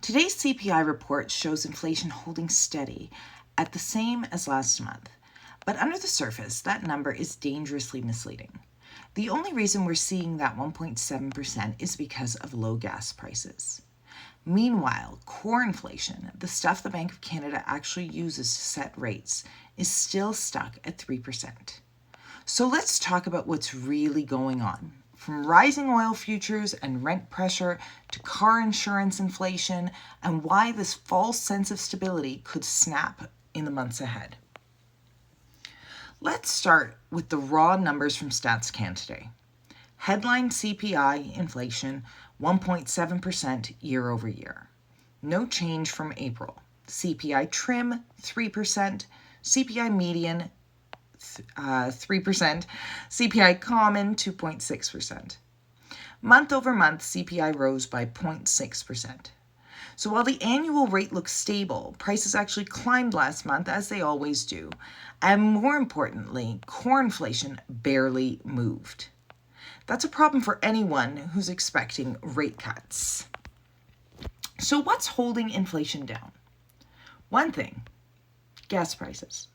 Today's CPI report shows inflation holding steady at the same as last month, but under the surface, that number is dangerously misleading. The only reason we're seeing that 1.7% is because of low gas prices. Meanwhile, core inflation, the stuff the Bank of Canada actually uses to set rates, is still stuck at 3%. So let's talk about what's really going on. From rising oil futures and rent pressure to car insurance inflation, and why this false sense of stability could snap in the months ahead. Let's start with the raw numbers from StatsCan today. Headline CPI inflation 1.7% year over year. No change from April. CPI trim 3%, CPI median 3%, CPI common 2.6%. Month over month, CPI rose by 0.6%. So while the annual rate looks stable, prices actually climbed last month, as they always do. And more importantly, core inflation barely moved. That's a problem for anyone who's expecting rate cuts. So what's holding inflation down? One thing, gas prices.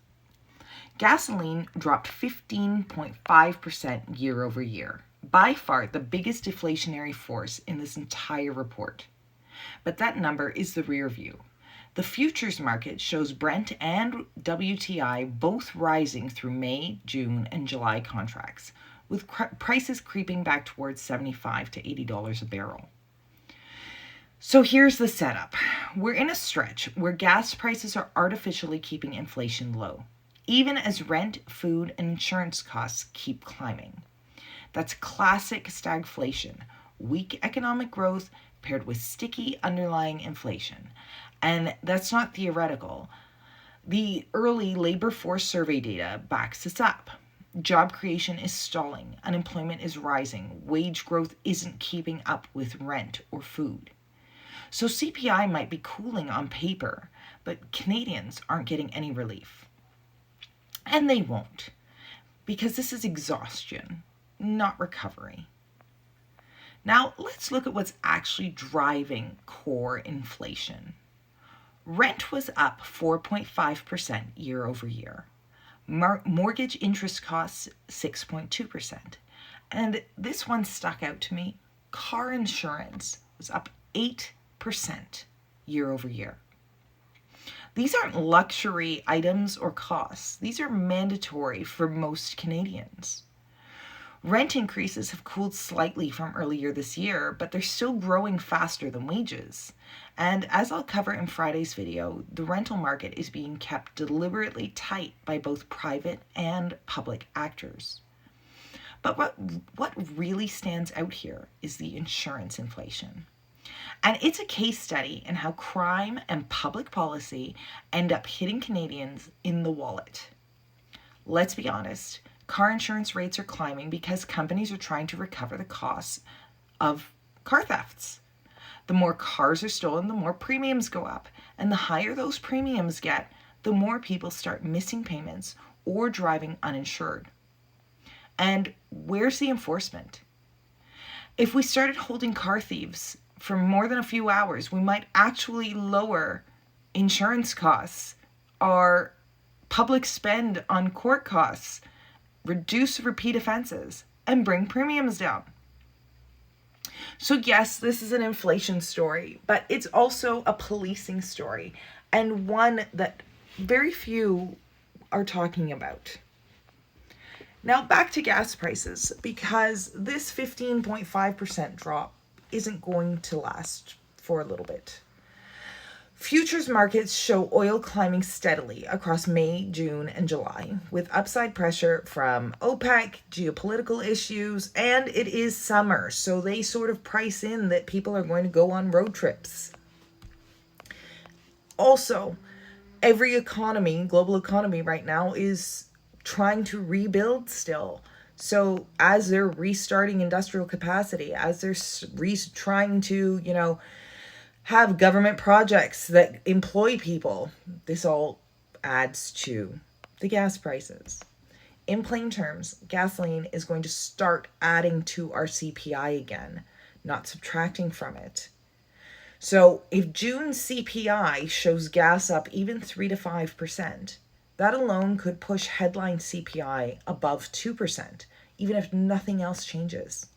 Gasoline dropped 15.5% year over year, by far the biggest deflationary force in this entire report. But that number is the rear view. The futures market shows Brent and WTI both rising through May, June, and July contracts, with prices creeping back towards $75 to $80 a barrel. So here's the setup. We're in a stretch where gas prices are artificially keeping inflation low, even as rent, food, and insurance costs keep climbing. That's classic stagflation, weak economic growth paired with sticky underlying inflation. And that's not theoretical. The early labor force survey data backs this up. Job creation is stalling, unemployment is rising, wage growth isn't keeping up with rent or food. So CPI might be cooling on paper, but Canadians aren't getting any relief. And they won't, because this is exhaustion, not recovery. Now, let's look at what's actually driving core inflation. Rent was up 4.5% year over year. Mortgage interest costs 6.2%. And this one stuck out to me. Car insurance was up 8% year over year. These aren't luxury items or costs. These are mandatory for most Canadians. Rent increases have cooled slightly from earlier this year, but they're still growing faster than wages. And as I'll cover in Friday's video, the rental market is being kept deliberately tight by both private and public actors. But what really stands out here is the insurance inflation. And it's a case study in how crime and public policy end up hitting Canadians in the wallet. Let's be honest, car insurance rates are climbing because companies are trying to recover the costs of car thefts. The more cars are stolen, the more premiums go up. And the higher those premiums get, the more people start missing payments or driving uninsured. And where's the enforcement? If we started holding car thieves for more than a few hours, we might actually lower insurance costs, our public spend on court costs, reduce repeat offenses, and bring premiums down. So yes, this is an inflation story, but it's also a policing story, and one that very few are talking about. Now back to gas prices, because this 15.5% drop isn't going to last for a little bit. Futures markets show oil climbing steadily across May, June, and July, with upside pressure from OPEC, geopolitical issues, and it is summer, so they sort of price in that people are going to go on road trips. Also, every economy, global economy right now, is trying to rebuild still. So as they're restarting industrial capacity, as they're trying to, have government projects that employ people, this all adds to the gas prices. In plain terms, gasoline is going to start adding to our CPI again, not subtracting from it. So if June CPI shows gas up even 3 to 5%, that alone could push headline CPI above 2%, even if nothing else changes.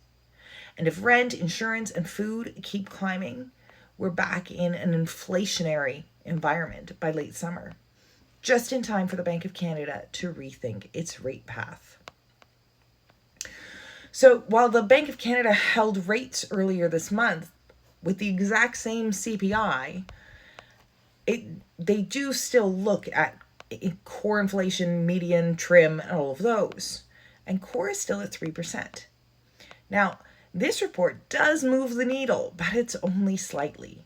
And if rent, insurance, and food keep climbing, we're back in an inflationary environment by late summer, just in time for the Bank of Canada to rethink its rate path. So while the Bank of Canada held rates earlier this month with the exact same CPI, they do still look at core inflation, median, trim, and all of those. And core is still at 3%. Now, this report does move the needle, but it's only slightly.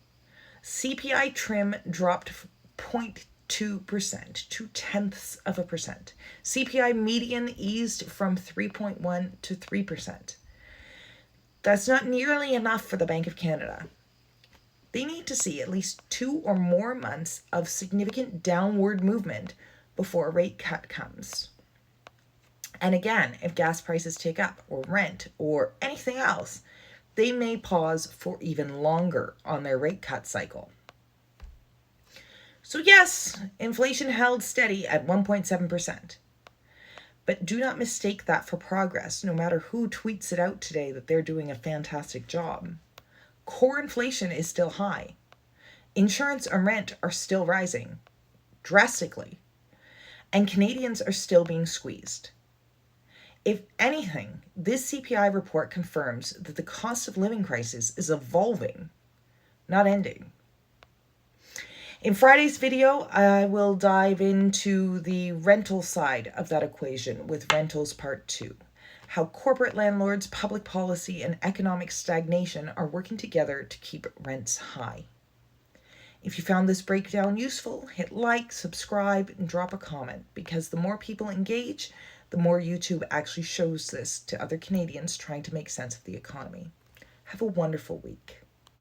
CPI trim dropped 0.2%, 0.2%. CPI median eased from 3.1 to 3%. That's not nearly enough for the Bank of Canada. They need to see at least 2 or more months of significant downward movement before a rate cut comes. And again, if gas prices tick up, or rent, or anything else, they may pause for even longer on their rate cut cycle. So yes, inflation held steady at 1.7%. But do not mistake that for progress, no matter who tweets it out today that they're doing a fantastic job. Core inflation is still high. Insurance and rent are still rising drastically, and Canadians are still being squeezed. If anything, this CPI report confirms that the cost of living crisis is evolving, not ending. In Friday's video, I will dive into the rental side of that equation with Rentals Part 2. How corporate landlords, public policy, and economic stagnation are working together to keep rents high. If you found this breakdown useful, hit like, subscribe, and drop a comment, because the more people engage, the more YouTube actually shows this to other Canadians trying to make sense of the economy. Have a wonderful week.